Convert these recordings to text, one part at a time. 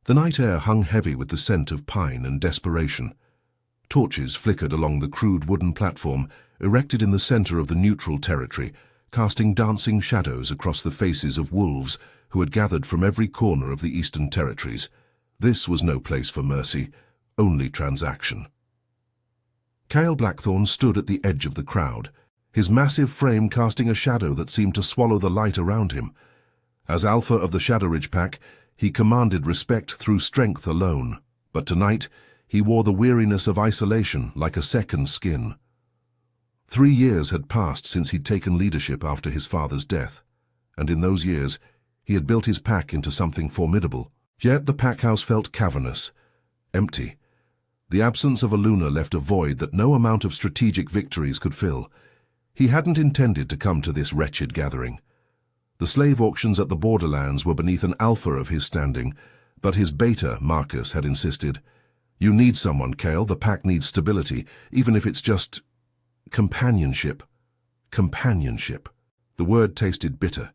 The night air hung heavy with the scent of pine and desperation. Torches flickered along the crude wooden platform erected in the center of the neutral territory, casting dancing shadows across the faces of wolves who had gathered from every corner of the Eastern Territories. This was no place for mercy, only transaction. Cale Blackthorn stood at the edge of the crowd, his massive frame casting a shadow that seemed to swallow the light around him. As alpha of the Shadow Ridge pack, he commanded respect through strength alone, but tonight he wore the weariness of isolation like a second skin. 3 years had passed since he'd taken leadership after his father's death, and in those years he had built his pack into something formidable. Yet the packhouse felt cavernous, empty. The absence of a Luna left a void that no amount of strategic victories could fill. He hadn't intended to come to this wretched gathering. The slave auctions at the borderlands were beneath an alpha of his standing, but his beta, Marcus, had insisted, "You need someone, Cale. The pack needs stability, even if it's just companionship." Companionship. The word tasted bitter.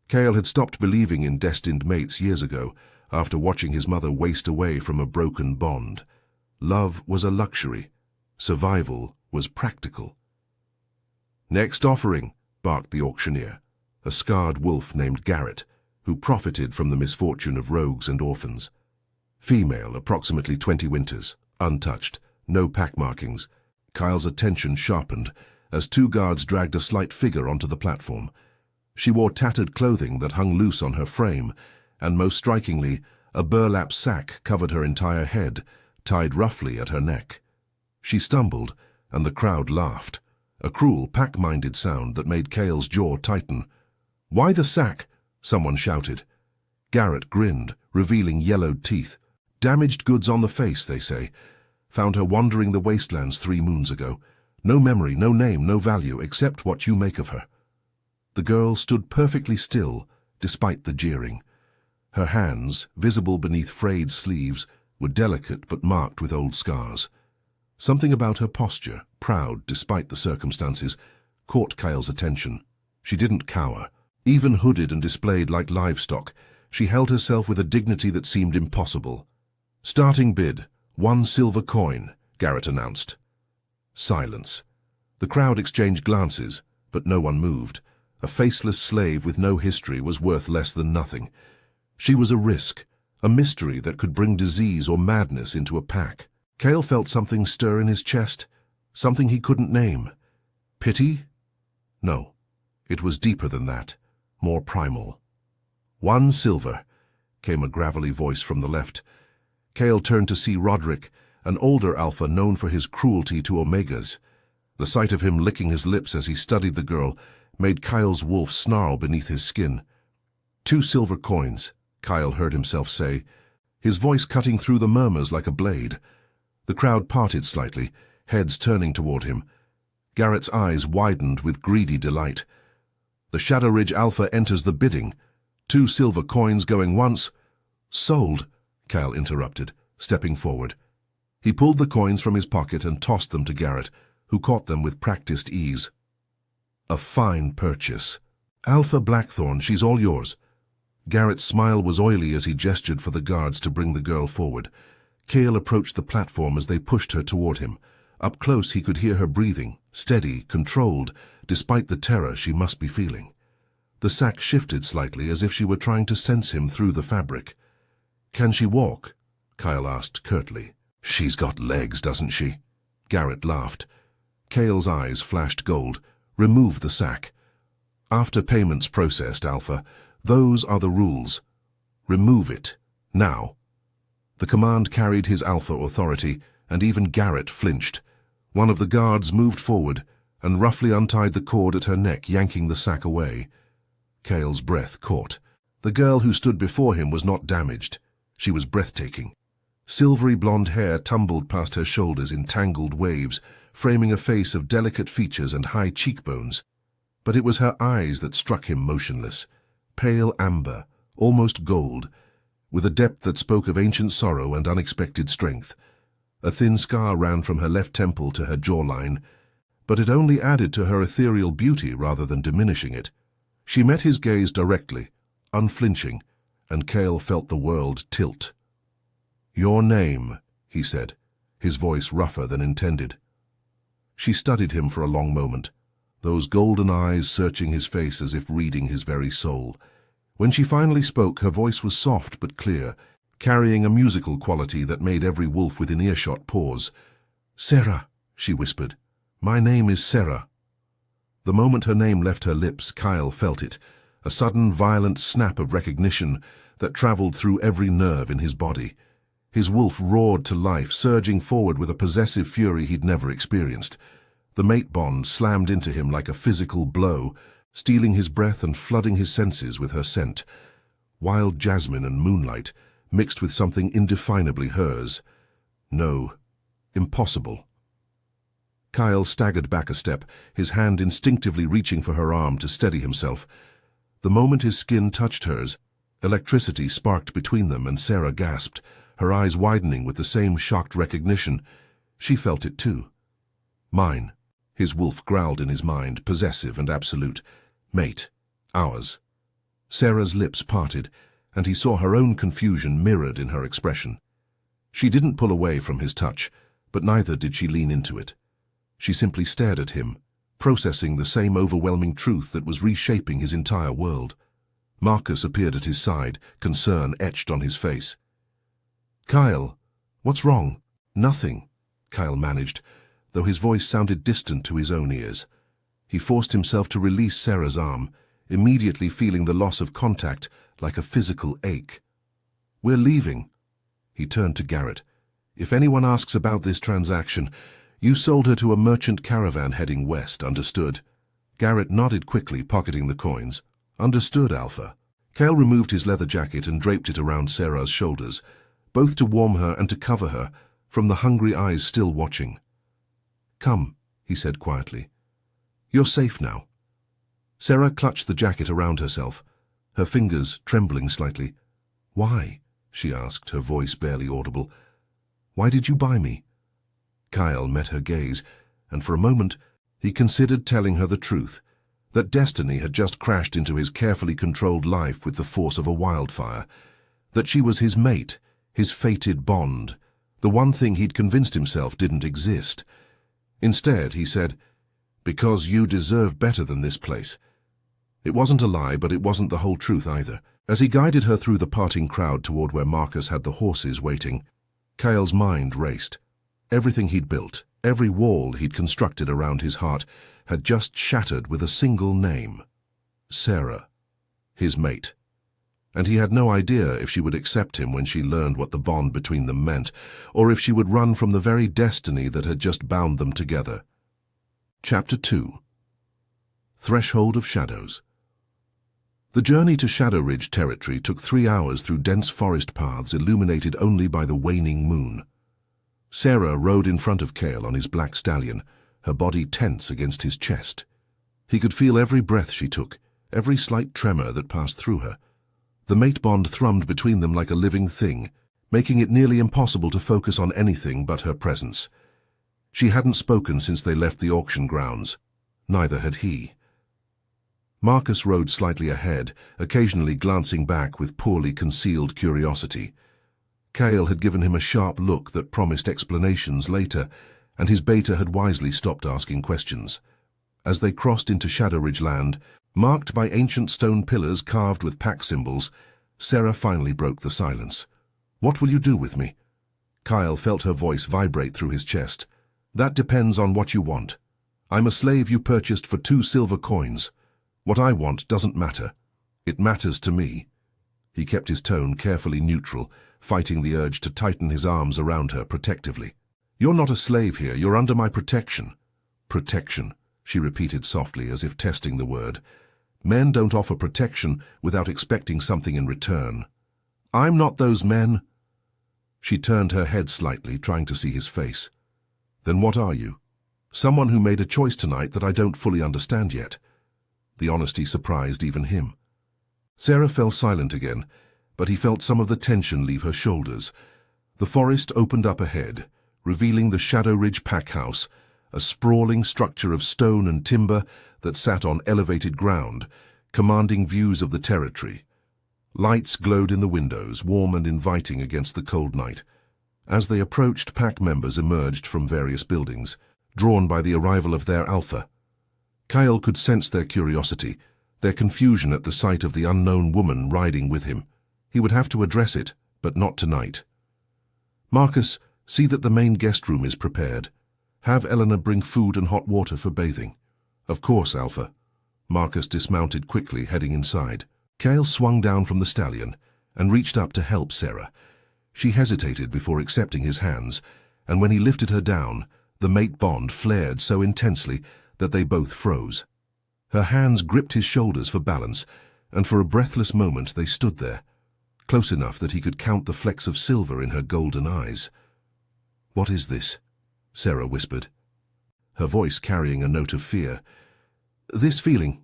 Cale had stopped believing in destined mates years ago, after watching his mother waste away from a broken bond. Love was a luxury. Survival was practical. "Next offering," barked the auctioneer, a scarred wolf named Garrett, who profited from the misfortune of rogues and orphans. Female, approximately 20 winters, untouched, no pack markings. Kyle's attention sharpened as 2 guards dragged a slight figure onto the platform. She wore tattered clothing that hung loose on her frame, and most strikingly, a burlap sack covered her entire head, tied roughly at her neck. She stumbled, and the crowd laughed, a cruel, pack-minded sound that made Cale's jaw tighten. "Why the sack?" someone shouted. Garrett grinned, revealing yellowed teeth. "Damaged goods on the face, they say. Found her wandering the wastelands 3 moons ago. No memory, no name, no value, except what you make of her." The girl stood perfectly still, despite the jeering. Her hands, visible beneath frayed sleeves, were delicate but marked with old scars. Something about her posture, proud despite the circumstances, caught Kyle's attention. She didn't cower. Even hooded and displayed like livestock, she held herself with a dignity that seemed impossible. "Starting bid, 1 silver coin," Garrett announced. Silence. The crowd exchanged glances, but no one moved. A faceless slave with no history was worth less than nothing. She was a risk, a mystery that could bring disease or madness into a pack. Cale felt something stir in his chest, something he couldn't name. Pity? No, it was deeper than that, more primal. 1 silver, came a gravelly voice from the left. Cale turned to see Roderick, an older alpha known for his cruelty to Omegas. The sight of him licking his lips as he studied the girl made Kyle's wolf snarl beneath his skin. 2 silver coins, Kyle heard himself say, his voice cutting through the murmurs like a blade. The crowd parted slightly, heads turning toward him. Garrett's eyes widened with greedy delight. "The Shadow Ridge Alpha enters the bidding. 2 silver coins going once." "Sold," Kyle interrupted, stepping forward. He pulled the coins from his pocket and tossed them to Garrett, who caught them with practiced ease. "A fine purchase. Alpha Blackthorn, she's all yours." Garrett's smile was oily as he gestured for the guards to bring the girl forward. Cale approached the platform as they pushed her toward him. Up close he could hear her breathing, steady, controlled, despite the terror she must be feeling. The sack shifted slightly as if she were trying to sense him through the fabric. "Can she walk?" Kyle asked curtly. "She's got legs, doesn't she?" Garrett laughed. Cale's eyes flashed gold. "Remove the sack." "After payments processed, Alpha. Those are the rules. Remove it. Now." The command carried his Alpha authority, and even Garrett flinched. One of the guards moved forward and roughly untied the cord at her neck, yanking the sack away. Cale's breath caught. The girl who stood before him was not damaged. She was breathtaking. Silvery blonde hair tumbled past her shoulders in tangled waves, framing a face of delicate features and high cheekbones. But it was her eyes that struck him motionless. Pale amber, almost gold, with a depth that spoke of ancient sorrow and unexpected strength. A thin scar ran from her left temple to her jawline, but it only added to her ethereal beauty rather than diminishing it. She met his gaze directly, unflinching, and Cale felt the world tilt. "Your name," he said, his voice rougher than intended. She studied him for a long moment, those golden eyes searching his face as if reading his very soul. When she finally spoke, her voice was soft but clear, carrying a musical quality that made every wolf within earshot pause. "Sarah," she whispered. "My name is Sarah." The moment her name left her lips, Kyle felt it, a sudden violent snap of recognition that traveled through every nerve in his body. His wolf roared to life, surging forward with a possessive fury he'd never experienced. The mate bond slammed into him like a physical blow, stealing his breath and flooding his senses with her scent. Wild jasmine and moonlight, mixed with something indefinably hers. No, impossible. Kyle staggered back a step, his hand instinctively reaching for her arm to steady himself. The moment his skin touched hers, electricity sparked between them, and Sarah gasped, her eyes widening with the same shocked recognition. She felt it too. "Mine," his wolf growled in his mind, possessive and absolute. "Mate. Ours." Sarah's lips parted, and he saw her own confusion mirrored in her expression. She didn't pull away from his touch, but neither did she lean into it. She simply stared at him, processing the same overwhelming truth that was reshaping his entire world. Marcus appeared at his side, concern etched on his face. "Kyle, what's wrong?" "Nothing," Kyle managed, though his voice sounded distant to his own ears. He forced himself to release Sarah's arm, immediately feeling the loss of contact like a physical ache. "We're leaving." He turned to Garrett. "If anyone asks about this transaction, you sold her to a merchant caravan heading west, understood?" Garrett nodded quickly, pocketing the coins. "Understood, Alpha." Kyle removed his leather jacket and draped it around Sarah's shoulders, both to warm her and to cover her, from the hungry eyes still watching. "Come," he said quietly. "You're safe now." Sarah clutched the jacket around herself, her fingers trembling slightly. "Why?" she asked, her voice barely audible. "Why did you buy me?" Kyle met her gaze, and for a moment he considered telling her the truth, that destiny had just crashed into his carefully controlled life with the force of a wildfire, that she was his mate, his fated bond, the one thing he'd convinced himself didn't exist. Instead, he said, "Because you deserve better than this place." It wasn't a lie, but it wasn't the whole truth either. As he guided her through the parting crowd toward where Marcus had the horses waiting, Kyle's mind raced. Everything he'd built, every wall he'd constructed around his heart, had just shattered with a single name. Sarah, his mate. And he had no idea if she would accept him when she learned what the bond between them meant, or if she would run from the very destiny that had just bound them together. Chapter 2. Threshold of Shadows. The journey to Shadow Ridge territory took 3 hours through dense forest paths illuminated only by the waning moon. Sarah rode in front of Kale on his black stallion, her body tense against his chest. He could feel every breath she took, every slight tremor that passed through her. The mate bond thrummed between them like a living thing, making it nearly impossible to focus on anything but her presence. She hadn't spoken since they left the auction grounds. Neither had he. Marcus rode slightly ahead, occasionally glancing back with poorly concealed curiosity. Kale had given him a sharp look that promised explanations later, and his beta had wisely stopped asking questions. As they crossed into Shadow Ridge land, marked by ancient stone pillars carved with pack symbols, Sarah finally broke the silence. "What will you do with me?" Kyle felt her voice vibrate through his chest. "That depends on what you want. I'm a slave you purchased for 2 silver coins. What I want doesn't matter. It matters to me." He kept his tone carefully neutral, fighting the urge to tighten his arms around her protectively. "You're not a slave here, you're under my protection." "Protection," she repeated softly as if testing the word. "Men don't offer protection without expecting something in return." "I'm not those men." She turned her head slightly, trying to see his face. "Then what are you?" "Someone who made a choice tonight that I don't fully understand yet." The honesty surprised even him. Sarah fell silent again, but he felt some of the tension leave her shoulders. The forest opened up ahead, revealing the Shadow Ridge pack house, a sprawling structure of stone and timber that sat on elevated ground, commanding views of the territory. Lights glowed in the windows, warm and inviting against the cold night. As they approached, pack members emerged from various buildings, drawn by the arrival of their alpha. Kyle could sense their curiosity, their confusion at the sight of the unknown woman riding with him. He would have to address it, but not tonight. "Marcus, see that the main guest room is prepared. Have Eleanor bring food and hot water for bathing." "Of course, Alpha." Marcus dismounted quickly, heading inside. Kyle swung down from the stallion and reached up to help Sarah. She hesitated before accepting his hands, and when he lifted her down, the mate bond flared so intensely that they both froze. Her hands gripped his shoulders for balance, and for a breathless moment they stood there, close enough that he could count the flecks of silver in her golden eyes. "What is this?" Sarah whispered, her voice carrying a note of fear. "This feeling."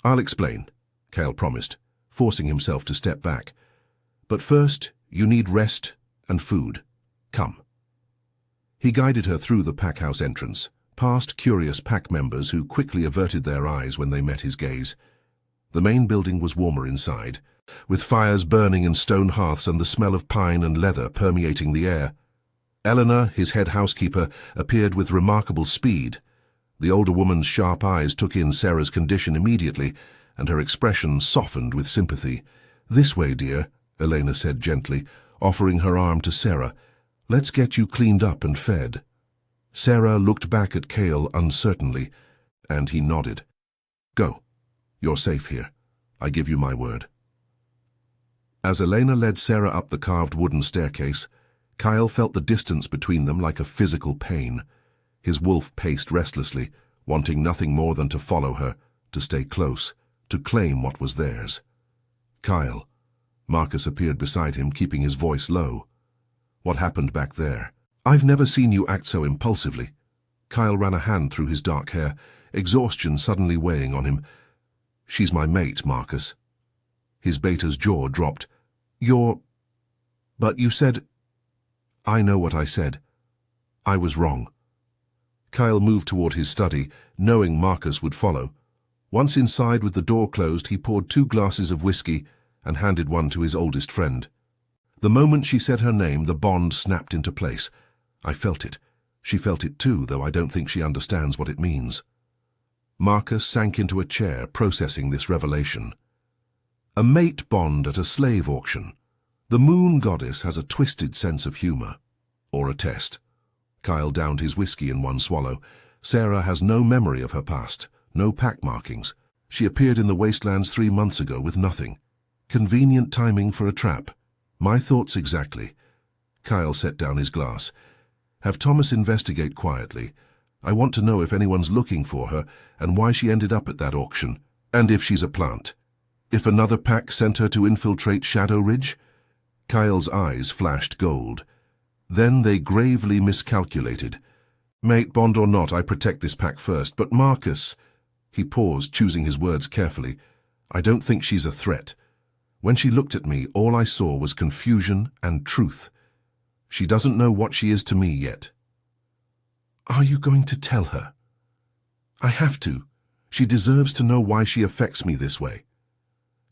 "I'll explain," Kyle promised, forcing himself to step back. "But first, you need rest and food. Come." He guided her through the packhouse entrance, past curious pack members who quickly averted their eyes when they met his gaze. The main building was warmer inside, with fires burning in stone hearths and the smell of pine and leather permeating the air. Eleanor, his head housekeeper, appeared with remarkable speed. The older woman's sharp eyes took in Sarah's condition immediately, and her expression softened with sympathy. "This way, dear," Elena said gently, offering her arm to Sarah. "Let's get you cleaned up and fed." Sarah looked back at Kale uncertainly, and he nodded. "Go. You're safe here. I give you my word." As Elena led Sarah up the carved wooden staircase, Kyle felt the distance between them like a physical pain. His wolf paced restlessly, wanting nothing more than to follow her, to stay close, to claim what was theirs. "Kyle." Marcus appeared beside him, keeping his voice low. "What happened back there?" "I've never seen you act so impulsively." Kyle ran a hand through his dark hair, exhaustion suddenly weighing on him. "She's my mate, Marcus." His beta's jaw dropped. But you said—" "I know what I said. I was wrong." Kyle moved toward his study, knowing Marcus would follow. Once inside with the door closed, he poured 2 glasses of whiskey and handed one to his oldest friend. The moment she said her name, the bond snapped into place. I felt it. She felt it too, though I don't think she understands what it means. Marcus sank into a chair, processing this revelation. A mate bond at a slave auction. The moon goddess has a twisted sense of humor. Or a test. Kyle downed his whiskey in one swallow. Sarah has no memory of her past, no pack markings. She appeared in the wastelands 3 months ago with nothing. Convenient timing for a trap. My thoughts exactly. Kyle set down his glass. Have Thomas investigate quietly. I want to know if anyone's looking for her and why she ended up at that auction, and if she's a plant. If another pack sent her to infiltrate Shadow Ridge? Kyle's eyes flashed gold. Then they gravely miscalculated. Mate bond or not, I protect this pack first, but Marcus... He paused, choosing his words carefully. I don't think she's a threat. When she looked at me, all I saw was confusion and truth. She doesn't know what she is to me yet. Are you going to tell her? I have to. She deserves to know why she affects me this way.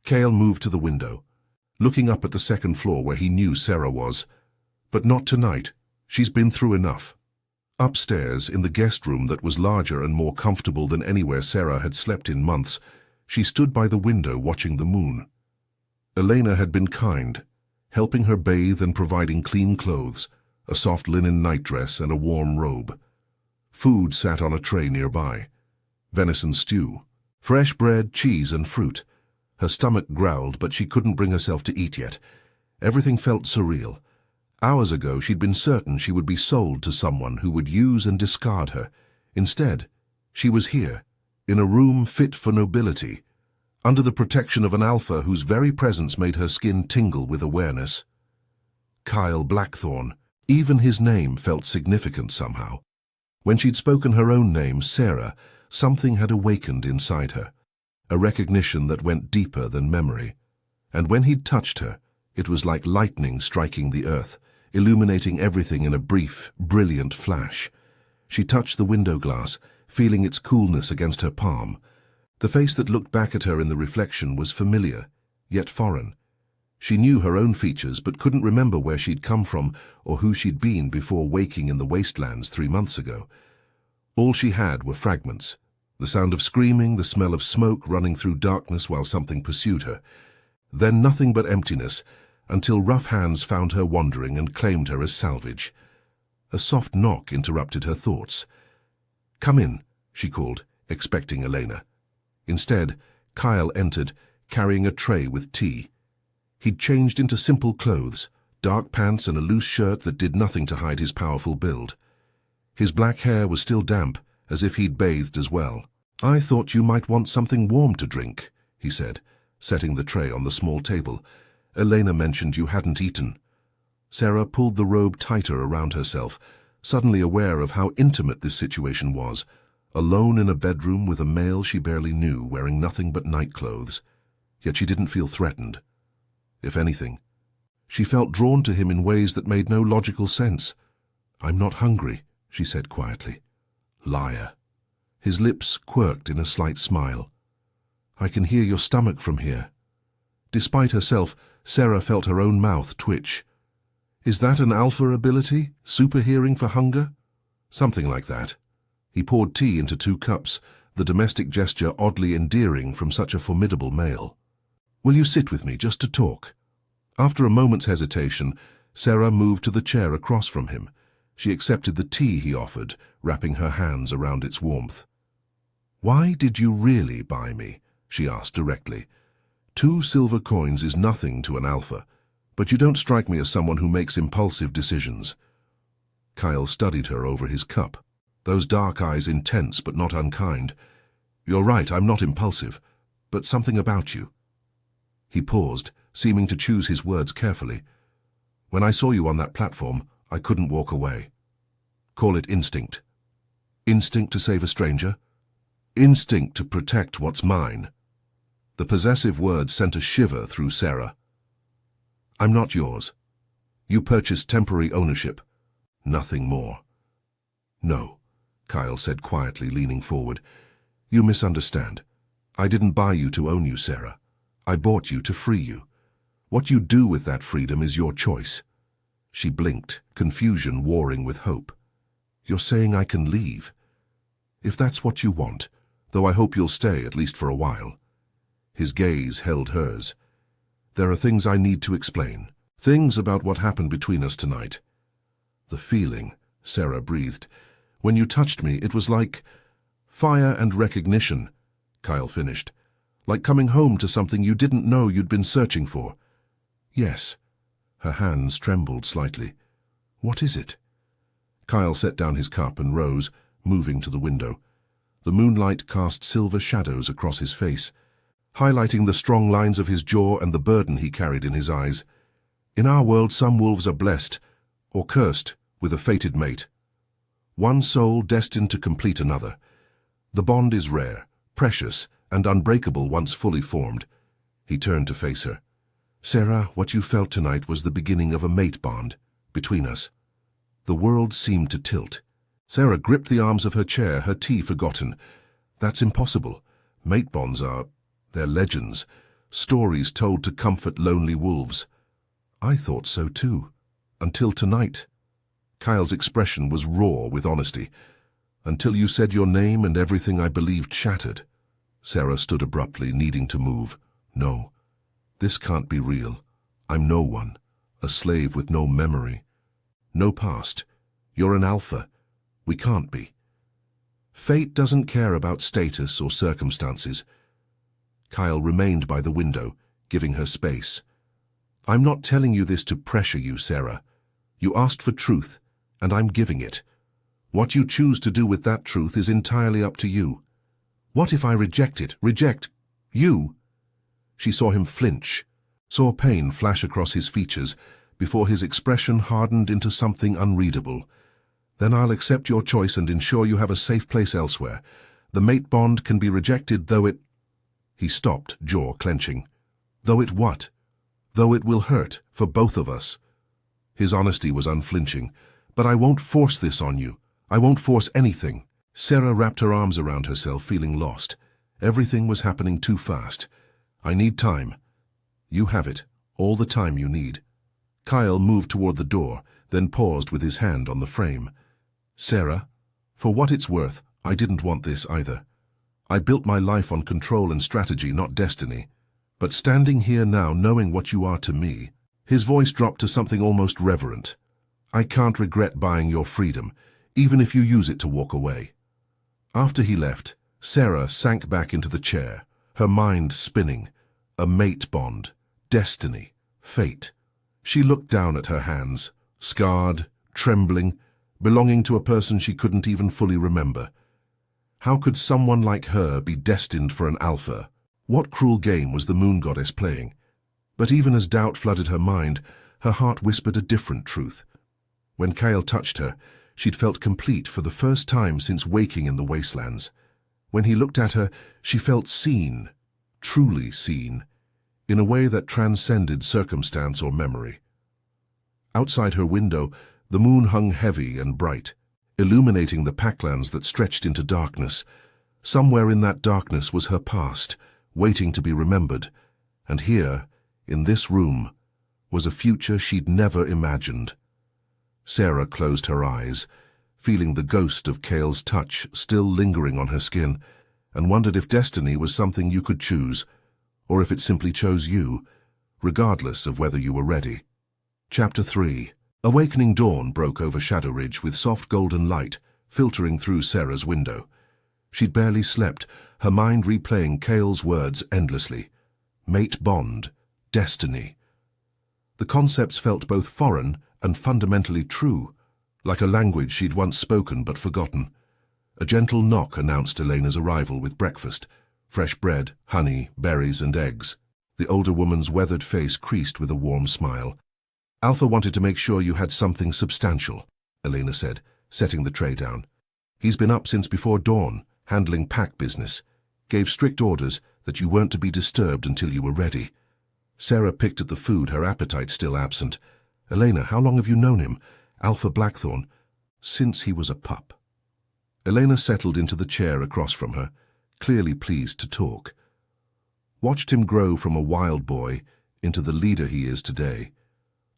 Kale moved to the window, looking up at the second floor where he knew Sarah was. But not tonight. She's been through enough. Upstairs, in the guest room that was larger and more comfortable than anywhere Sarah had slept in months, she stood by the window watching the moon. Elena had been kind, helping her bathe and providing clean clothes, a soft linen nightdress and a warm robe. Food sat on a tray nearby. Venison stew, fresh bread, cheese and fruit. Her stomach growled, but she couldn't bring herself to eat yet. Everything felt surreal. Hours ago, she'd been certain she would be sold to someone who would use and discard her. Instead, she was here, in a room fit for nobility, under the protection of an alpha whose very presence made her skin tingle with awareness. Kyle Blackthorne. Even his name felt significant somehow. When she'd spoken her own name, Sarah, something had awakened inside her, a recognition that went deeper than memory. And when he'd touched her, it was like lightning striking the earth, illuminating everything in a brief, brilliant flash. She touched the window glass, feeling its coolness against her palm. The face that looked back at her in the reflection was familiar, yet foreign. She knew her own features but couldn't remember where she'd come from or who she'd been before waking in the wastelands 3 months ago. All she had were fragments. The sound of screaming, the smell of smoke running through darkness while something pursued her. Then nothing but emptiness, until rough hands found her wandering and claimed her as salvage. A soft knock interrupted her thoughts. "Come in," she called, expecting Elena. Instead, Kyle entered, carrying a tray with tea. He'd changed into simple clothes, dark pants and a loose shirt that did nothing to hide his powerful build. His black hair was still damp, as if he'd bathed as well. "I thought you might want something warm to drink," he said, setting the tray on the small table. "Elena mentioned you hadn't eaten." Sarah pulled the robe tighter around herself, suddenly aware of how intimate this situation was, alone in a bedroom with a male she barely knew, wearing nothing but nightclothes. Yet she didn't feel threatened. If anything, she felt drawn to him in ways that made no logical sense. "I'm not hungry," she said quietly. "Liar." His lips quirked in a slight smile. "I can hear your stomach from here." Despite herself, Sarah felt her own mouth twitch. "Is that an alpha ability? Super hearing for hunger?" "Something like that." He poured tea into 2 cups, the domestic gesture oddly endearing from such a formidable male. "Will you sit with me just to talk?" After a moment's hesitation, Sarah moved to the chair across from him. She accepted the tea he offered, wrapping her hands around its warmth. "Why did you really buy me?" she asked directly. 2 silver coins is nothing to an alpha, but you don't strike me as someone who makes impulsive decisions." Kyle studied her over his cup, those dark eyes intense but not unkind. "You're right, I'm not impulsive, but something about you." He paused, seeming to choose his words carefully. "When I saw you on that platform, I couldn't walk away. Call it instinct. Instinct to save a stranger? Instinct to protect what's mine." The possessive word sent a shiver through Sarah. "I'm not yours. You purchased temporary ownership. Nothing more." "No," Kyle said quietly, leaning forward. "You misunderstand. I didn't buy you to own you, Sarah. I bought you to free you. What you do with that freedom is your choice." She blinked, confusion warring with hope. "You're saying I can leave?" "If that's what you want, though I hope you'll stay at least for a while." His gaze held hers. "There are things I need to explain. Things about what happened between us tonight." "The feeling," Sarah breathed. "When you touched me, it was like—" "Fire and recognition," Kyle finished. "Like coming home to something you didn't know you'd been searching for." "Yes." Her hands trembled slightly. "What is it?" Kyle set down his cup and rose, moving to the window. The moonlight cast silver shadows across his face, highlighting the strong lines of his jaw and the burden he carried in his eyes. "In our world, some wolves are blessed, or cursed, with a fated mate. One soul destined to complete another. The bond is rare, precious, and unbreakable once fully formed." He turned to face her. "Sarah, what you felt tonight was the beginning of a mate bond between us." The world seemed to tilt. Sarah gripped the arms of her chair, her tea forgotten. "That's impossible. Mate bonds they're legends, stories told to comfort lonely wolves." "I thought so too. Until tonight." Kyle's expression was raw with honesty. "Until you said your name and everything I believed shattered." Sarah stood abruptly, needing to move. "No, this can't be real. I'm no one, a slave with no memory. No past. You're an alpha. We can't be." "Fate doesn't care about status or circumstances." Kyle remained by the window, giving her space. "I'm not telling you this to pressure you, Sarah. You asked for truth, and I'm giving it. What you choose to do with that truth is entirely up to you." "What if I reject it? Reject you?" She saw him flinch, saw pain flash across his features, before his expression hardened into something unreadable. "Then I'll accept your choice and ensure you have a safe place elsewhere. The mate bond can be rejected, though it—" He stopped, jaw clenching. "Though it what?" "Though it will hurt, for both of us." His honesty was unflinching. "But I won't force this on you. I won't force anything." Sarah wrapped her arms around herself, feeling lost. Everything was happening too fast. "I need time." "You have it. All the time you need. Kyle moved toward the door, then paused with his hand on the frame. Sarah, for what it's worth, I didn't want this either. I built my life on control and strategy, not destiny. But standing here now, knowing what you are to me, his voice dropped to something almost reverent. I can't regret buying your freedom, even if you use it to walk away. After he left, Sarah sank back into the chair, her mind spinning. A mate bond, destiny, fate. She looked down at her hands, scarred, trembling, belonging to a person she couldn't even fully remember. How could someone like her be destined for an alpha? What cruel game was the moon goddess playing? But even as doubt flooded her mind, her heart whispered a different truth. When Kyle touched her, she'd felt complete for the first time since waking in the wastelands. When he looked at her, she felt seen, truly seen, in a way that transcended circumstance or memory. Outside her window, the moon hung heavy and bright, illuminating the packlands that stretched into darkness. Somewhere in that darkness was her past, waiting to be remembered, and here, in this room, was a future she'd never imagined. Sarah closed her eyes, feeling the ghost of Kyle's touch still lingering on her skin, and wondered if destiny was something you could choose, or if it simply chose you, regardless of whether you were ready. Chapter 3. Awakening dawn broke over Shadow Ridge with soft golden light filtering through Sarah's window. She'd barely slept, her mind replaying Kyle's words endlessly. Mate bond, destiny. The concepts felt both foreign and fundamentally true, like a language she'd once spoken but forgotten. A gentle knock announced Elena's arrival with breakfast, fresh bread, honey, berries, and eggs. The older woman's weathered face creased with a warm smile. Alpha wanted to make sure you had something substantial, Elena said, setting the tray down. He's been up since before dawn, handling pack business. Gave strict orders that you weren't to be disturbed until you were ready. Sarah picked at the food, her appetite still absent. Elena, how long have you known him? Alpha Blackthorn. Since he was a pup. Elena settled into the chair across from her, clearly pleased to talk. Watched him grow from a wild boy into the leader he is today.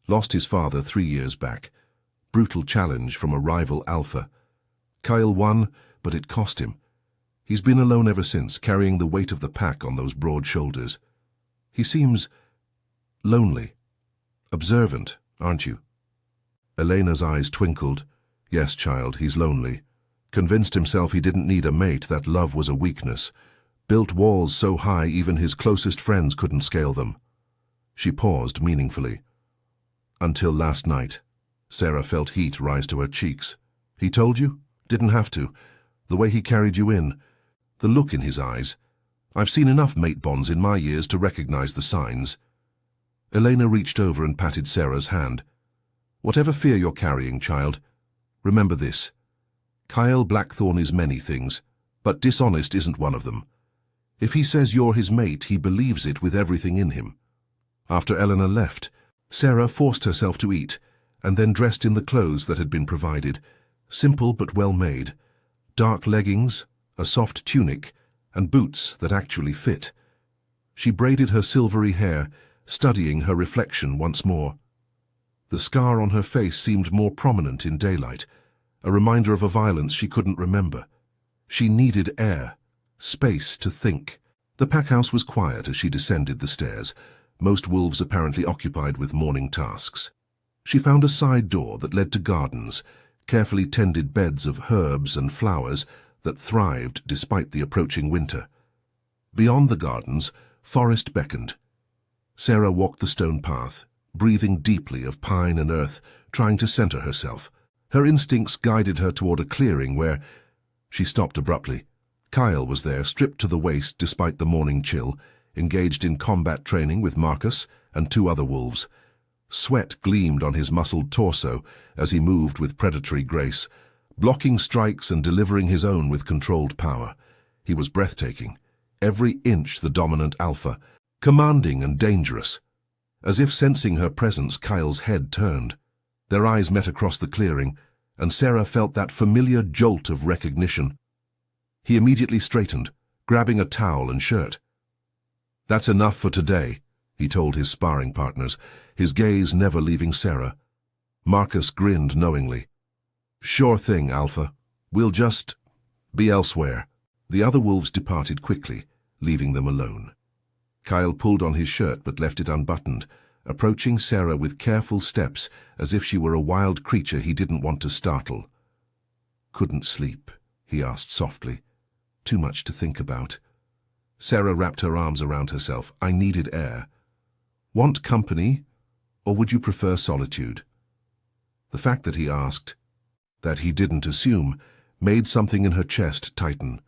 Lost his father 3 years back. Brutal challenge from a rival alpha. Kyle won, but it cost him. He's been alone ever since, carrying the weight of the pack on those broad shoulders. He seems lonely. Observant, aren't you? Elena's eyes twinkled. Yes, child, he's lonely. Convinced himself he didn't need a mate, that love was a weakness. Built walls so high even his closest friends couldn't scale them. She paused meaningfully. Until last night. Sarah felt heat rise to her cheeks. He told you? Didn't have to. The way he carried you in. The look in his eyes. I've seen enough mate bonds in my years to recognize the signs. Elena reached over and patted Sarah's hand. Whatever fear you're carrying, child, remember this. Kyle Blackthorn is many things, but dishonest isn't one of them. If he says you're his mate, he believes it with everything in him. After Eleanor left, Sarah forced herself to eat, and then dressed in the clothes that had been provided, simple but well made. Dark leggings, a soft tunic, and boots that actually fit. She braided her silvery hair, studying her reflection once more. The scar on her face seemed more prominent in daylight, a reminder of a violence she couldn't remember. She needed air, space to think. The packhouse was quiet as she descended the stairs, most wolves apparently occupied with morning tasks. She found a side door that led to gardens, carefully tended beds of herbs and flowers that thrived despite the approaching winter. Beyond the gardens, forest beckoned. Sarah walked the stone path, breathing deeply of pine and earth, trying to center herself. Her instincts guided her toward a clearing where... She stopped abruptly. Kyle was there, stripped to the waist despite the morning chill, engaged in combat training with Marcus and 2 other wolves. Sweat gleamed on his muscled torso as he moved with predatory grace, blocking strikes and delivering his own with controlled power. He was breathtaking, every inch the dominant alpha, commanding and dangerous. As if sensing her presence, Kyle's head turned. Their eyes met across the clearing, and Sarah felt that familiar jolt of recognition. He immediately straightened, grabbing a towel and shirt. That's enough for today, he told his sparring partners, his gaze never leaving Sarah. Marcus grinned knowingly. Sure thing, Alpha. We'll just be elsewhere. The other wolves departed quickly, leaving them alone. Kyle pulled on his shirt but left it unbuttoned, approaching Sarah with careful steps as if she were a wild creature he didn't want to startle. Couldn't sleep, he asked softly. Too much to think about. Sarah wrapped her arms around herself. I needed air. Want company, or would you prefer solitude? The fact that he asked, that he didn't assume, made something in her chest tighten.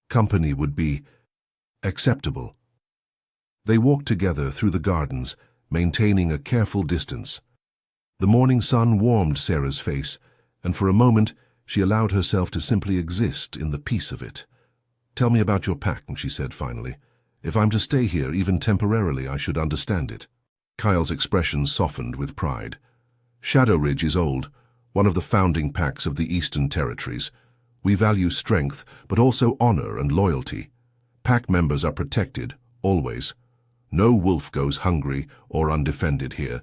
Company would be acceptable. They walked together through the gardens, maintaining a careful distance. The morning sun warmed Sarah's face, and for a moment she allowed herself to simply exist in the peace of it. Tell me about your pack, she said finally. If I'm to stay here, even temporarily, I should understand it. Kyle's expression softened with pride. Shadow Ridge is old, one of the founding packs of the Eastern Territories. We value strength, but also honor and loyalty. Pack members are protected, always. No wolf goes hungry or undefended here.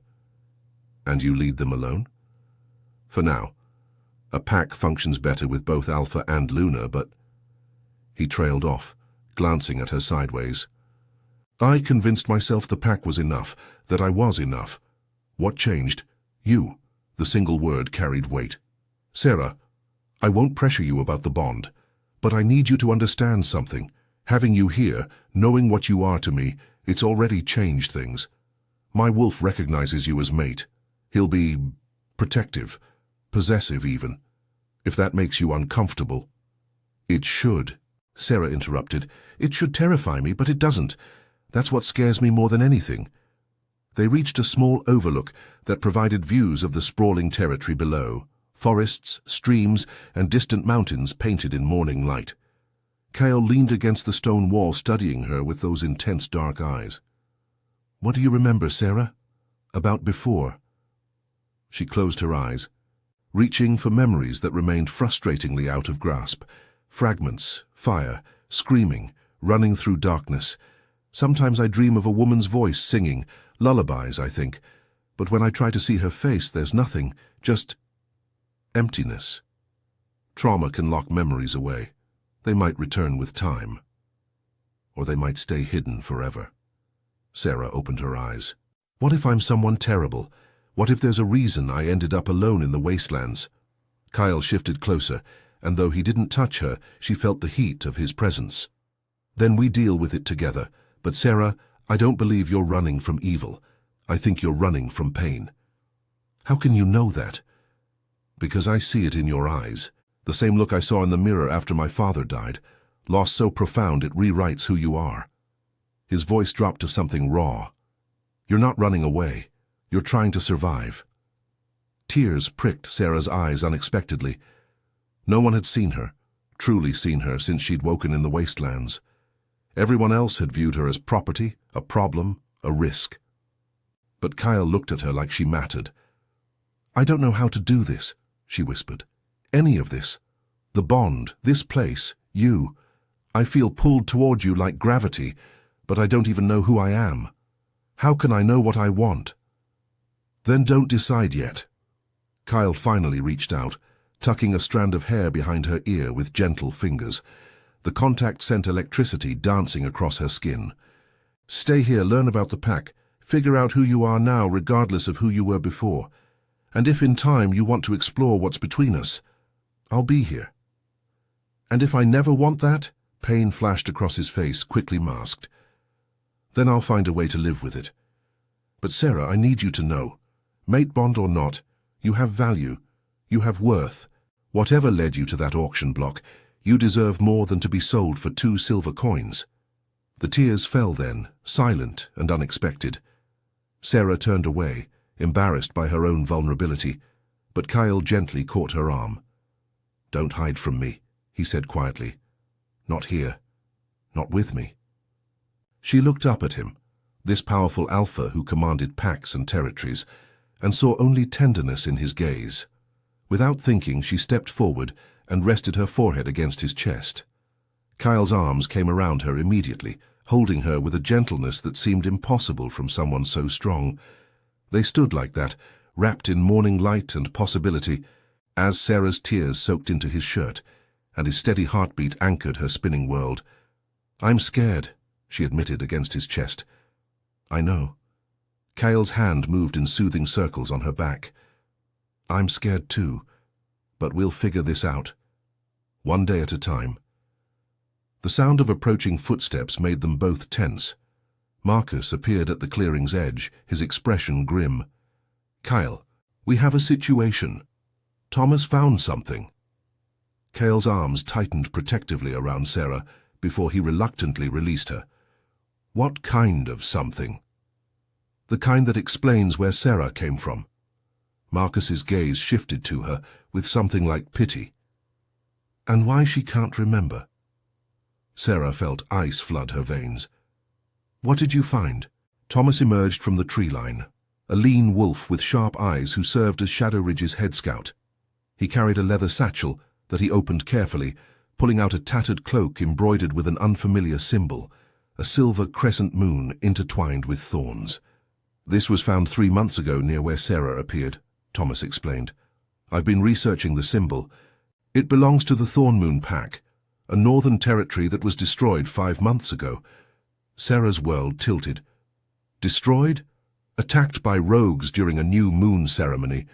And you lead them alone? For now. A pack functions better with both Alpha and Luna, but... He trailed off, glancing at her sideways. I convinced myself the pack was enough, that I was enough. What changed? You. The single word carried weight. Sarah, I won't pressure you about the bond, but I need you to understand something. Having you here, knowing what you are to me, it's already changed things. My wolf recognizes you as mate. He'll be protective, possessive even. If that makes you uncomfortable. It should. Sarah interrupted. It should terrify me, but it doesn't. That's what scares me more than anything. They reached a small overlook that provided views of the sprawling territory below, forests, streams, and distant mountains painted in morning light. Kyle leaned against the stone wall, studying her with those intense dark eyes. What do you remember, Sarah? About before? She closed her eyes, reaching for memories that remained frustratingly out of grasp. Fragments, fire, screaming, running through darkness. Sometimes I dream of a woman's voice singing, lullabies, I think. But when I try to see her face, there's nothing, just emptiness. Trauma can lock memories away. They might return with time. Or they might stay hidden forever. Sarah opened her eyes. What if I'm someone terrible? What if there's a reason I ended up alone in the wastelands? Kyle shifted closer, and though he didn't touch her, she felt the heat of his presence. Then we deal with it together. But Sarah, I don't believe you're running from evil. I think you're running from pain. How can you know that? Because I see it in your eyes. The same look I saw in the mirror after my father died. Loss so profound it rewrites who you are. His voice dropped to something raw. You're not running away. You're trying to survive. Tears pricked Sarah's eyes unexpectedly. No one had seen her, truly seen her, since she'd woken in the wastelands. Everyone else had viewed her as property, a problem, a risk. But Kyle looked at her like she mattered. I don't know how to do this, she whispered. Any of this. The bond, this place, you. I feel pulled toward you like gravity, but I don't even know who I am. How can I know what I want? Then don't decide yet. Kyle finally reached out, tucking a strand of hair behind her ear with gentle fingers. The contact sent electricity dancing across her skin. Stay here, learn about the pack, figure out who you are now regardless of who you were before. And if in time you want to explore what's between us, I'll be here. And if I never want that, pain flashed across his face, quickly masked. Then I'll find a way to live with it. But Sarah, I need you to know, mate bond or not, you have value, you have worth. Whatever led you to that auction block, you deserve more than to be sold for 2 silver coins. The tears fell then, silent and unexpected. Sarah turned away, embarrassed by her own vulnerability, but Kyle gently caught her arm. Don't hide from me, he said quietly. Not here. Not with me. She looked up at him, this powerful alpha who commanded packs and territories, and saw only tenderness in his gaze. Without thinking, she stepped forward and rested her forehead against his chest. Kyle's arms came around her immediately, holding her with a gentleness that seemed impossible from someone so strong. They stood like that, wrapped in morning light and possibility, as Sarah's tears soaked into his shirt, and his steady heartbeat anchored her spinning world. "I'm scared," she admitted against his chest. "I know." Cale's hand moved in soothing circles on her back. "I'm scared too, but we'll figure this out. One day at a time." The sound of approaching footsteps made them both tense. Marcus appeared at the clearing's edge, his expression grim. "Kyle, we have a situation. Thomas found something." Cale's arms tightened protectively around Sarah before he reluctantly released her. "What kind of something?" "The kind that explains where Sarah came from." Marcus's gaze shifted to her with something like pity. "And why she can't remember?" Sarah felt ice flood her veins. "What did you find?" Thomas emerged from the tree line, a lean wolf with sharp eyes who served as Shadow Ridge's head scout. He carried a leather satchel that he opened carefully, pulling out a tattered cloak embroidered with an unfamiliar symbol, a silver crescent moon intertwined with thorns. "This was found 3 months ago near where Sarah appeared," Thomas explained. "I've been researching the symbol. It belongs to the Thorn Moon Pack, a northern territory that was destroyed 5 months ago." Sarah's world tilted. "Destroyed? Attacked by rogues during a new moon ceremony.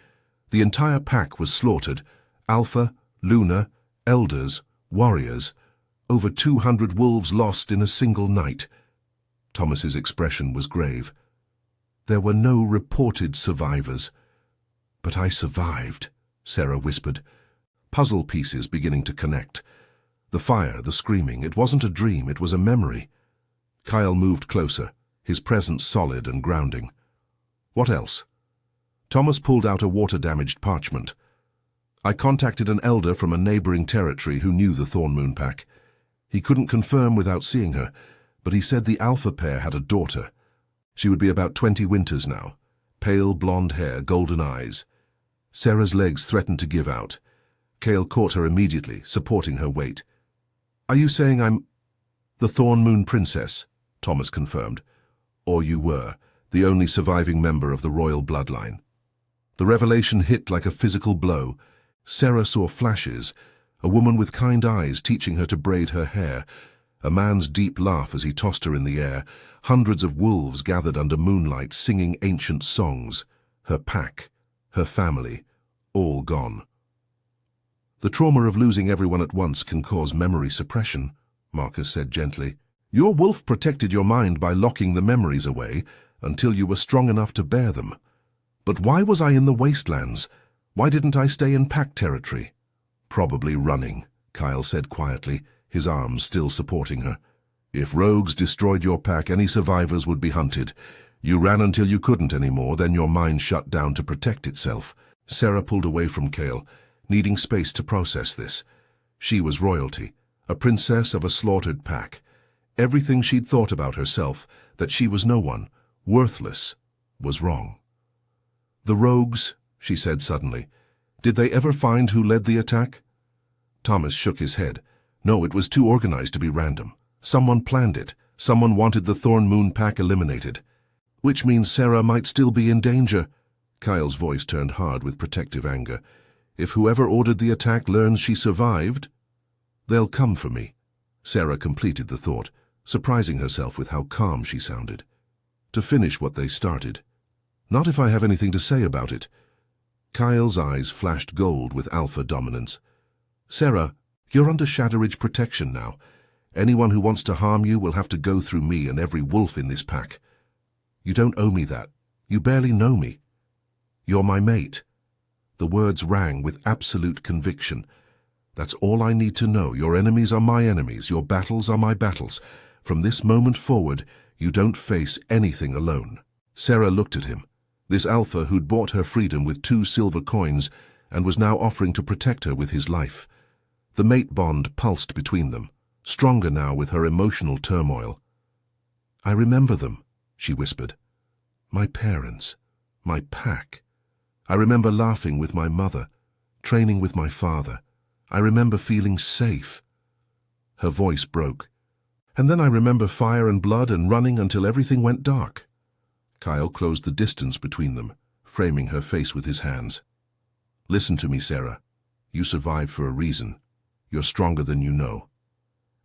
The entire pack was slaughtered. Alpha, Luna, elders, warriors. Over 200 wolves lost in a single night." Thomas's expression was grave. "There were no reported survivors." "But I survived," Sarah whispered, puzzle pieces beginning to connect. The fire, the screaming, it wasn't a dream, it was a memory. Kyle moved closer, his presence solid and grounding. "What else?" Thomas pulled out a water-damaged parchment. "I contacted an elder from a neighboring territory who knew the Thorn Moon Pack. He couldn't confirm without seeing her, but he said the alpha pair had a daughter. She would be about 20 winters now. Pale blonde hair, golden eyes." Sarah's legs threatened to give out. Cale caught her immediately, supporting her weight. "Are you saying I'm—" "The Thorn Moon Princess," Thomas confirmed. "Or you were, the only surviving member of the royal bloodline." The revelation hit like a physical blow. Sarah saw flashes, a woman with kind eyes teaching her to braid her hair, a man's deep laugh as he tossed her in the air, hundreds of wolves gathered under moonlight singing ancient songs, her pack, her family, all gone. "The trauma of losing everyone at once can cause memory suppression," Marcus said gently. "Your wolf protected your mind by locking the memories away until you were strong enough to bear them. But why was I in the wastelands? Why didn't I stay in pack territory?" "Probably running," Kyle said quietly, his arms still supporting her. "If rogues destroyed your pack, any survivors would be hunted. You ran until you couldn't anymore, then your mind shut down to protect itself." Sarah pulled away from Cale, needing space to process this. She was royalty, a princess of a slaughtered pack. Everything she'd thought about herself, that she was no one, worthless, was wrong. "The rogues," she said suddenly. "Did they ever find who led the attack?" Thomas shook his head. "No, it was too organized to be random. Someone planned it. Someone wanted the Thorn Moon Pack eliminated." "Which means Sarah might still be in danger." Kyle's voice turned hard with protective anger. "If whoever ordered the attack learns she survived, they'll come for me." Sarah completed the thought, surprising herself with how calm she sounded. "To finish what they started. Not if I have anything to say about it." Kyle's eyes flashed gold with alpha dominance. "Sarah, you're under Shadow Ridge protection now. Anyone who wants to harm you will have to go through me and every wolf in this pack. You don't owe me that. You barely know me. You're my mate." The words rang with absolute conviction. "That's all I need to know. Your enemies are my enemies. Your battles are my battles. From this moment forward, you don't face anything alone." Sarah looked at him. This alpha who'd bought her freedom with 2 silver coins and was now offering to protect her with his life. The mate bond pulsed between them, stronger now with her emotional turmoil. "I remember them," she whispered. "My parents, my pack. I remember laughing with my mother, training with my father. I remember feeling safe." Her voice broke. And then I remember fire and blood and running until everything went dark. Kyle closed the distance between them, framing her face with his hands. Listen to me, Sarah. You survived for a reason. You're stronger than you know.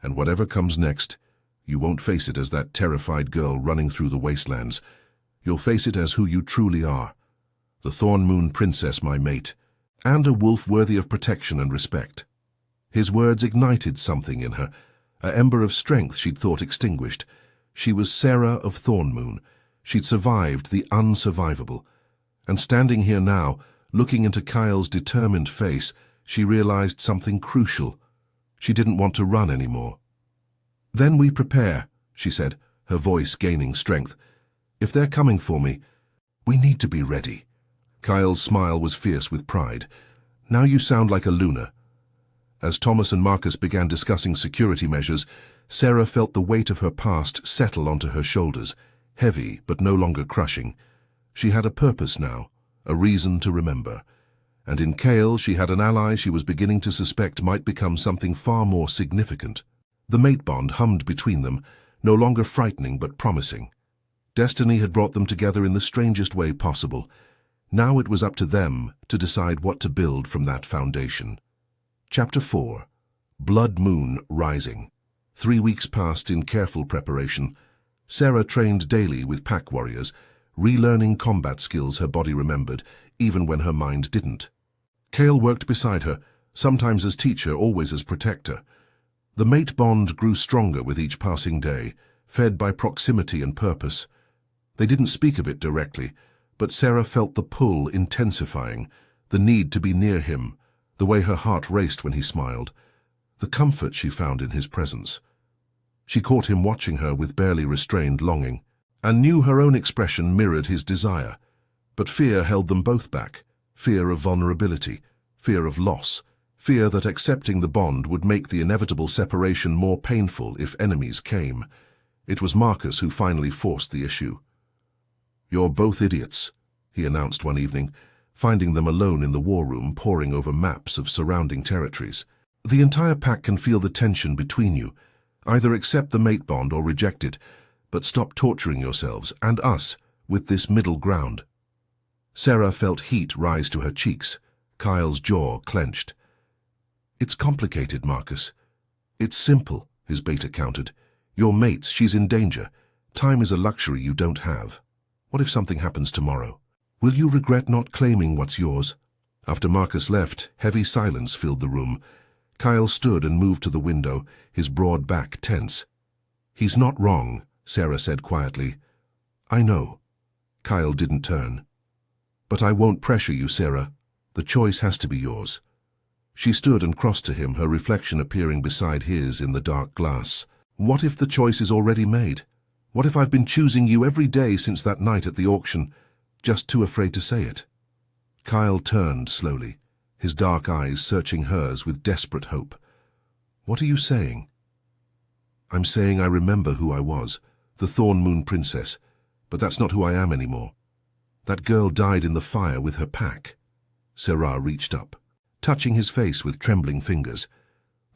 And whatever comes next, you won't face it as that terrified girl running through the wastelands. You'll face it as who you truly are. The Thorn Moon Princess, my mate, and a wolf worthy of protection and respect. His words ignited something in her, an ember of strength she'd thought extinguished. She was Sarah of Thornmoon. She'd survived the unsurvivable. And standing here now, looking into Kyle's determined face, she realized something crucial. She didn't want to run anymore. Then we prepare, she said, her voice gaining strength. If they're coming for me, we need to be ready. Kyle's smile was fierce with pride. Now you sound like a Luna. As Thomas and Marcus began discussing security measures, Sarah felt the weight of her past settle onto her shoulders, heavy but no longer crushing. She had a purpose now, a reason to remember. And in Cale she had an ally she was beginning to suspect might become something far more significant. The mate bond hummed between them, no longer frightening but promising. Destiny had brought them together in the strangest way possible. Now it was up to them to decide what to build from that foundation. Chapter 4. Blood Moon Rising. 3 weeks passed in careful preparation. Sarah trained daily with pack warriors, relearning combat skills her body remembered, even when her mind didn't. Cale worked beside her, sometimes as teacher, always as protector. The mate bond grew stronger with each passing day, fed by proximity and purpose. They didn't speak of it directly, but Sarah felt the pull intensifying, the need to be near him, the way her heart raced when he smiled, the comfort she found in his presence. She caught him watching her with barely restrained longing, and knew her own expression mirrored his desire. But fear held them both back, fear of vulnerability, fear of loss, fear that accepting the bond would make the inevitable separation more painful if enemies came. It was Marcus who finally forced the issue. "You're both idiots," he announced one evening, finding them alone in the war room poring over maps of surrounding territories. "The entire pack can feel the tension between you. Either accept the mate bond or reject it, but stop torturing yourselves, and us, with this middle ground." Sarah felt heat rise to her cheeks. Kyle's jaw clenched. "It's complicated, Marcus." "It's simple," his beta countered. "Your mates, she's in danger. Time is a luxury you don't have. What if something happens tomorrow? Will you regret not claiming what's yours?" After Marcus left, heavy silence filled the room. Kyle stood and moved to the window, his broad back tense. "He's not wrong," Sarah said quietly. "I know." Kyle didn't turn. "But I won't pressure you, Sarah. The choice has to be yours." She stood and crossed to him, her reflection appearing beside his in the dark glass. "What if the choice is already made? What if I've been choosing you every day since that night at the auction, just too afraid to say it?" Kyle turned slowly, his dark eyes searching hers with desperate hope. "What are you saying?" "I'm saying I remember who I was, the Thorn Moon Princess, but that's not who I am anymore. That girl died in the fire with her pack." Sarah reached up, touching his face with trembling fingers.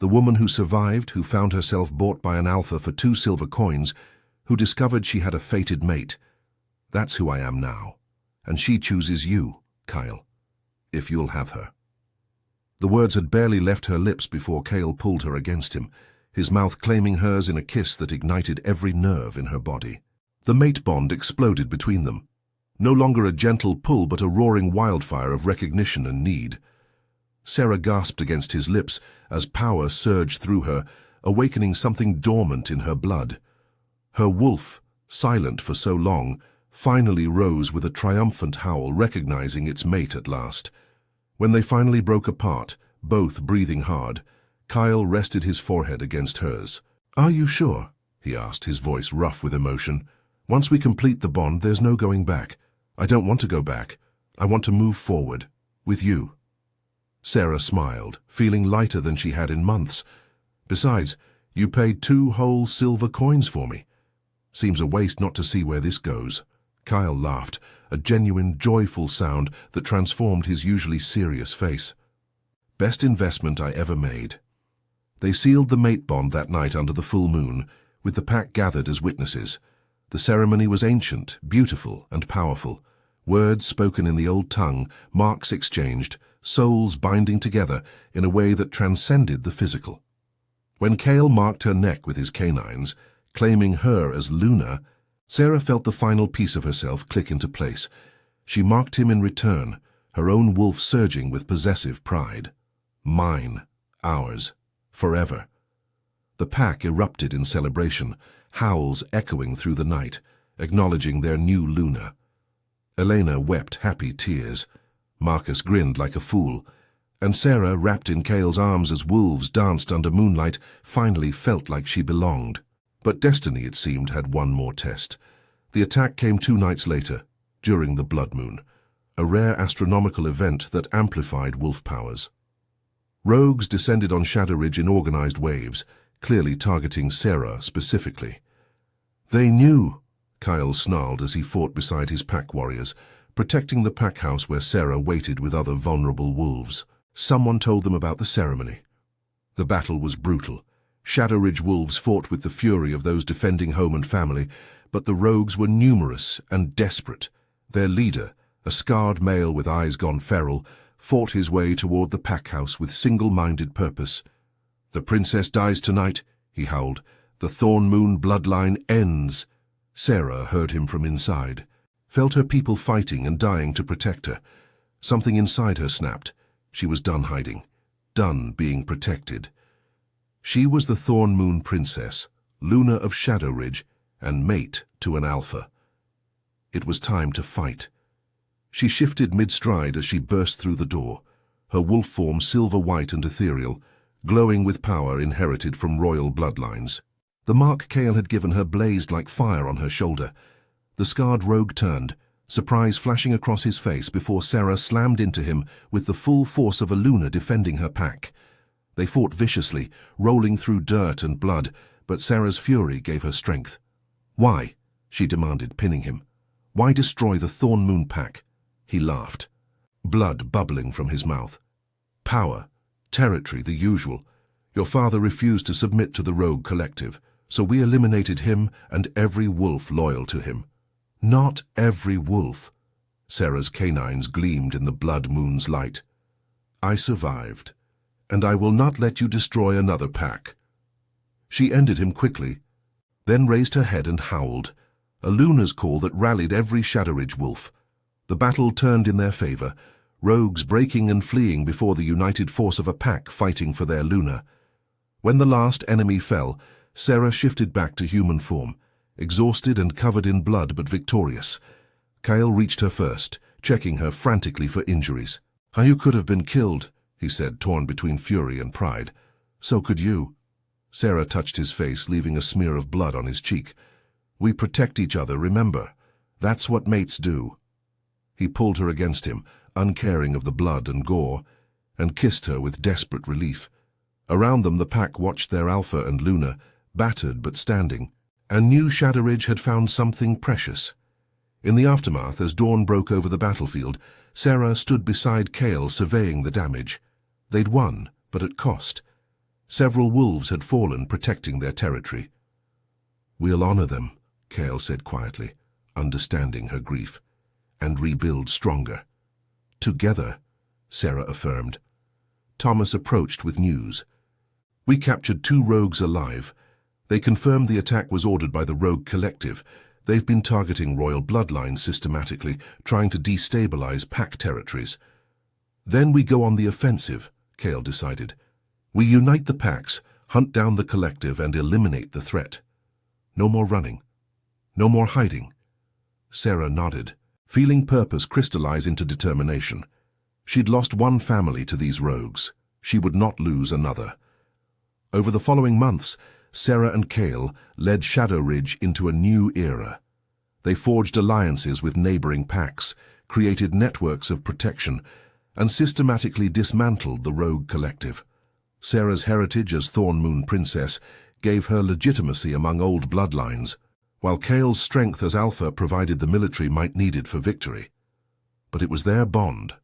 The woman who survived, who found herself bought by an alpha for 2 silver coins, who discovered she had a fated mate. That's who I am now. And she chooses you, Kyle, if you'll have her. The words had barely left her lips before Cale pulled her against him, his mouth claiming hers in a kiss that ignited every nerve in her body. The mate bond exploded between them. No longer a gentle pull, but a roaring wildfire of recognition and need. Sarah gasped against his lips as power surged through her, awakening something dormant in her blood. Her wolf, silent for so long, finally rose with a triumphant howl, recognizing its mate at last. When they finally broke apart, both breathing hard, Kyle rested his forehead against hers. "Are you sure?" he asked, his voice rough with emotion. "Once we complete the bond, there's no going back. I don't want to go back. I want to move forward. With you." Sarah smiled, feeling lighter than she had in months. "Besides, you paid 2 whole silver coins for me. Seems a waste not to see where this goes." Kyle laughed, a genuine, joyful sound that transformed his usually serious face. "Best investment I ever made." They sealed the mate bond that night under the full moon, with the pack gathered as witnesses. The ceremony was ancient, beautiful, and powerful. Words spoken in the old tongue, marks exchanged, souls binding together in a way that transcended the physical. When Cale marked her neck with his canines, claiming her as Luna, Sarah felt the final piece of herself click into place. She marked him in return, her own wolf surging with possessive pride. Mine, ours, forever. The pack erupted in celebration, howls echoing through the night, acknowledging their new Luna. Elena wept happy tears. Marcus grinned like a fool, and Sarah, wrapped in Cale's arms as wolves danced under moonlight, finally felt like she belonged. But destiny, it seemed, had one more test. The attack came 2 nights later, during the blood moon, a rare astronomical event that amplified wolf powers. Rogues descended on Shadow Ridge in organized waves, clearly targeting Sarah specifically. They knew, Kyle snarled as he fought beside his pack warriors, protecting the pack house where Sarah waited with other vulnerable wolves. Someone told them about the ceremony. The battle was brutal. Shadow Ridge wolves fought with the fury of those defending home and family, but the rogues were numerous and desperate. Their leader, a scarred male with eyes gone feral, fought his way toward the pack house with single-minded purpose. "The princess dies tonight," he howled. "The Thorn Moon bloodline ends." Sarah heard him from inside, felt her people fighting and dying to protect her. Something inside her snapped. She was done hiding, done being protected. She was the Thorn Moon princess, Luna of Shadow Ridge, and mate to an alpha. It was time to fight. She shifted mid-stride as she burst through the door, her wolf form silver-white and ethereal, glowing with power inherited from royal bloodlines. The mark Cale had given her blazed like fire on her shoulder. The scarred rogue turned, surprise flashing across his face before Sarah slammed into him with the full force of a Luna defending her pack. They fought viciously, rolling through dirt and blood, but Sarah's fury gave her strength. "Why?" she demanded, pinning him. "Why destroy the Thorn Moon pack?" He laughed, blood bubbling from his mouth. "Power, territory, the usual. Your father refused to submit to the rogue collective, so we eliminated him and every wolf loyal to him." "Not every wolf." Sarah's canines gleamed in the blood moon's light. "I survived, and I will not let you destroy another pack." She ended him quickly, then raised her head and howled, a Luna's call that rallied every Shadow Ridge wolf. The battle turned in their favor, rogues breaking and fleeing before the united force of a pack fighting for their Luna. When the last enemy fell, Sarah shifted back to human form, exhausted and covered in blood but victorious. Cale reached her first, checking her frantically for injuries. "You could have been killed," he said, torn between fury and pride. "So could you." Sarah touched his face, leaving a smear of blood on his cheek. "We protect each other, remember. That's what mates do." He pulled her against him, uncaring of the blood and gore, and kissed her with desperate relief. Around them the pack watched their Alpha and Luna, battered but standing, and knew Shadow Ridge had found something precious. In the aftermath, as dawn broke over the battlefield, Sarah stood beside Cale surveying the damage. They'd won, but at cost. Several wolves had fallen, protecting their territory. "We'll honor them," Cale said quietly, understanding her grief, "and rebuild stronger." "Together," Sarah affirmed. Thomas approached with news. "We captured 2 rogues alive. They confirmed the attack was ordered by the Rogue Collective. They've been targeting royal bloodlines systematically, trying to destabilize pack territories." "Then we go on the offensive," Cale decided. "We unite the packs, hunt down the collective, and eliminate the threat. No more running. No more hiding." Sarah nodded, feeling purpose crystallize into determination. She'd lost one family to these rogues. She would not lose another. Over the following months, Sarah and Cale led Shadow Ridge into a new era. They forged alliances with neighboring packs, created networks of protection, and systematically dismantled the Rogue Collective. Sarah's heritage as Thorn Moon Princess gave her legitimacy among old bloodlines, while Cale's strength as Alpha provided the military might needed for victory. But it was their bond,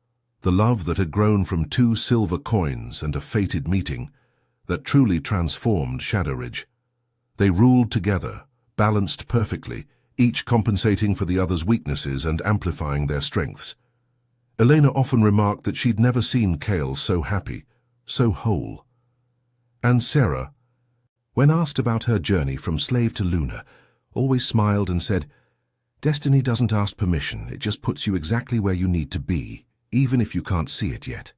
the love that had grown from 2 silver coins and a fated meeting, that truly transformed Shadow Ridge. They ruled together, balanced perfectly, each compensating for the other's weaknesses and amplifying their strengths. Elena often remarked that she'd never seen Kale so happy, so whole. And Sarah, when asked about her journey from slave to Luna, always smiled and said, "Destiny doesn't ask permission, it just puts you exactly where you need to be, even if you can't see it yet."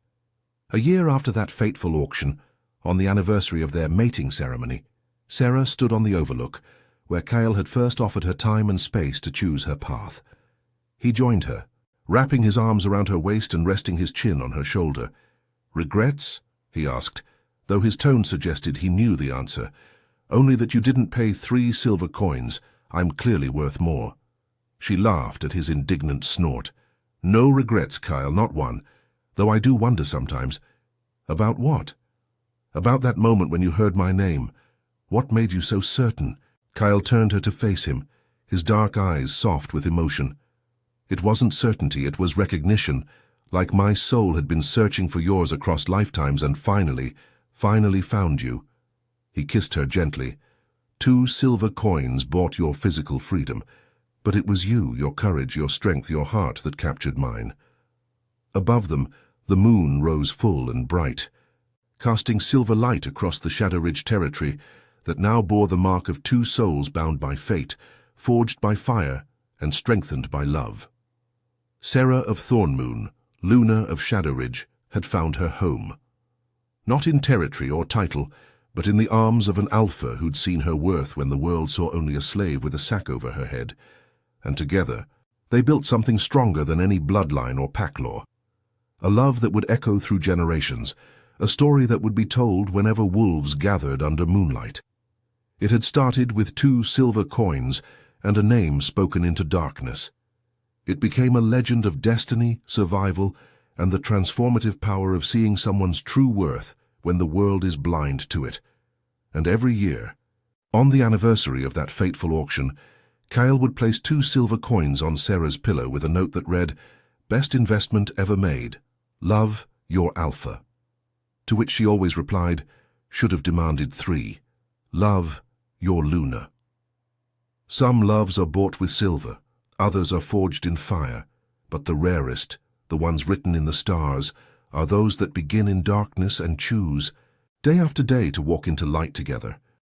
A year after that fateful auction, on the anniversary of their mating ceremony, Sarah stood on the overlook, where Kale had first offered her time and space to choose her path. He joined her, wrapping his arms around her waist and resting his chin on her shoulder. "Regrets?" he asked, though his tone suggested he knew the answer. "Only that you didn't pay 3 silver coins. I'm clearly worth more." She laughed at his indignant snort. "No regrets, Kyle, not one. Though I do wonder sometimes." "About what?" "About that moment when you heard my name. What made you so certain?" Kyle turned her to face him, his dark eyes soft with emotion. "It wasn't certainty, it was recognition, like my soul had been searching for yours across lifetimes and finally found you." He kissed her gently. 2 silver coins bought your physical freedom, but it was you, your courage, your strength, your heart that captured mine." Above them, the moon rose full and bright, casting silver light across the Shadow Ridge territory that now bore the mark of 2 souls bound by fate, forged by fire and strengthened by love. Sarah of Thornmoon, Luna of Shadow Ridge, had found her home. Not in territory or title, but in the arms of an alpha who'd seen her worth when the world saw only a slave with a sack over her head. And together, they built something stronger than any bloodline or pack law. A love that would echo through generations, a story that would be told whenever wolves gathered under moonlight. It had started with 2 silver coins and a name spoken into darkness. It became a legend of destiny, survival, and the transformative power of seeing someone's true worth when the world is blind to it. And every year, on the anniversary of that fateful auction, Kyle would place 2 silver coins on Sarah's pillow with a note that read, "Best investment ever made. Love, your alpha." To which she always replied, "Should have demanded 3. Love, your Luna." Some loves are bought with silver, others are forged in fire, but the rarest, the ones written in the stars, are those that begin in darkness and choose, day after day, to walk into light together,